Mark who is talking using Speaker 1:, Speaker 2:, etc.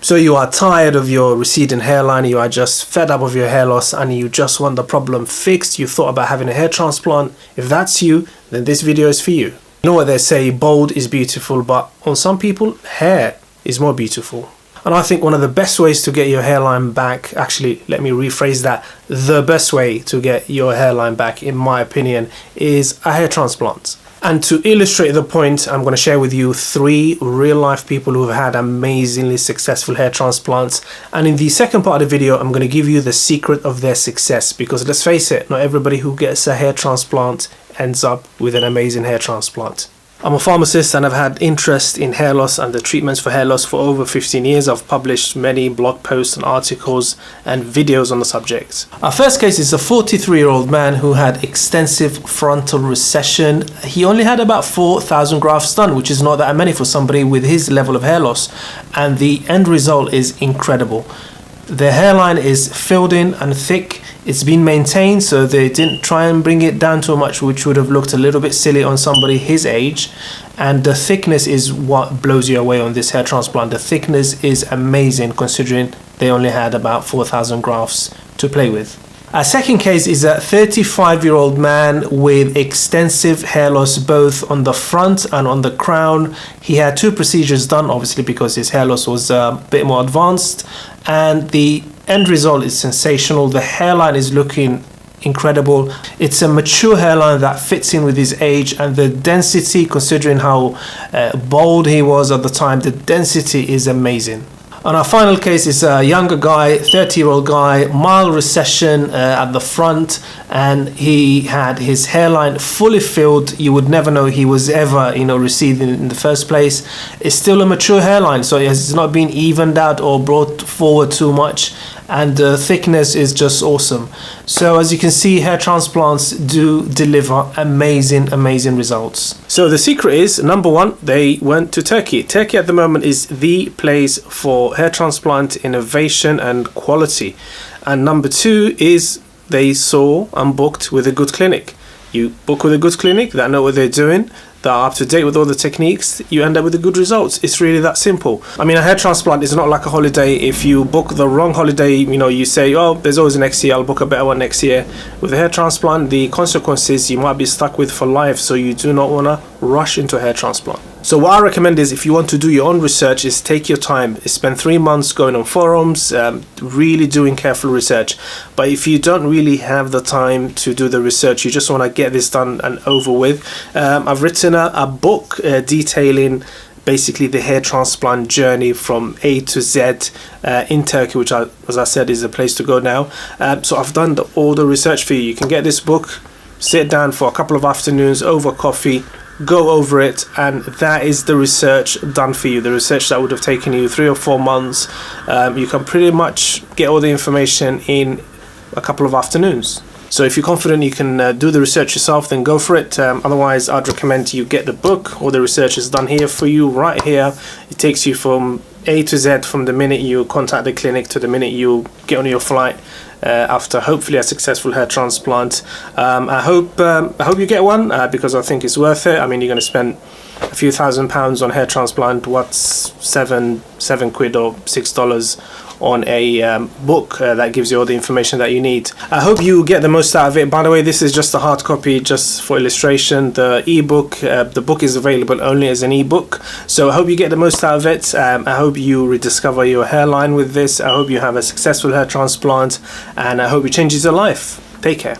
Speaker 1: So you are tired of your receding hairline, you are just fed up of your hair loss and you just want the problem fixed, you thought about having a hair transplant. If that's you, then this video is for you. You know what they say, bald is beautiful, but on some people, hair is more beautiful. And I think one of the best ways to get your hairline back, actually, let me rephrase that, the best way to get your hairline back, in my opinion, is a hair transplant. And to illustrate the point, I'm going to share with you 3 real-life people who have had amazingly successful hair transplants. And in the second part of the video, I'm going to give you the secret of their success. Because let's face it, not everybody who gets a hair transplant ends up with an amazing hair transplant. I'm a pharmacist and I've had interest in hair loss and the treatments for hair loss for over 15 years. I've published many blog posts and articles and videos on the subject. Our first case is a 43-year-old man who had extensive frontal recession. He only had about 4,000 grafts done, which is not that many for somebody with his level of hair loss. And the end result is incredible. The hairline is filled in and thick. It's been maintained, so they didn't try and bring it down too much, which would have looked a little bit silly on somebody his age. And the thickness is what blows you away on this hair transplant. The thickness is amazing considering they only had about 4,000 grafts to play with. Our second case is a 35-year-old man with extensive hair loss both on the front and on the crown. He had 2 procedures done, obviously, because his hair loss was a bit more advanced, and the end result is sensational. The hairline is looking incredible. It's a mature hairline that fits in with his age, and the density, considering how bald he was at the time, the density is amazing. And our final case is a younger guy, 30-year-old guy, mild recession at the front, and he had his hairline fully filled. You would never know he was ever, receding in the first place. It's still a mature hairline, so it has not been evened out or brought forward too much, and the thickness is just awesome. So as you can see, hair transplants do deliver amazing results. So the secret is, number 1, they went to Turkey. Turkey at the moment is the place for hair transplant innovation and quality. And number 2 is they saw and booked with a good clinic. You book with a good clinic that know what they're doing, that are up to date with all the techniques, you end up with the good results. It's really that simple. I mean, a hair transplant is not like a holiday. If you book the wrong holiday, you say, oh, there's always next year, I'll book a better one next year. With a hair transplant, the consequences you might be stuck with for life, so you do not want to rush into a hair transplant. So what I recommend is, if you want to do your own research, is take your time. Spend 3 months going on forums, really doing careful research. But if you don't really have the time to do the research, you just want to get this done and over with, I've written a book detailing basically the hair transplant journey from A to Z in Turkey, which as I said, is the place to go now. So I've done all the research for you. You can get this book, sit down for a couple of afternoons over coffee, go over it, and that is the research done for you. The research that would have taken you 3 or 4 months, you can pretty much get all the information in a couple of afternoons. So if you're confident you can do the research yourself, then go for it. Otherwise, I'd recommend you get the book. All the research is done here for you, right here. It takes you from A to Z, from the minute you contact the clinic to the minute you get on your flight after hopefully a successful hair transplant. I hope you get one because I think it's worth it. I mean, you're going to spend a few £1,000s on hair transplant. What's seven quid or $6 on a book that gives you all the information that you need. I hope you get the most out of it. By the way, this is just a hard copy, just for illustration. The ebook, the book is available only as an ebook. So I hope you get the most out of it. I hope you rediscover your hairline with this. I hope you have a successful hair transplant, and I hope it changes your life. Take care.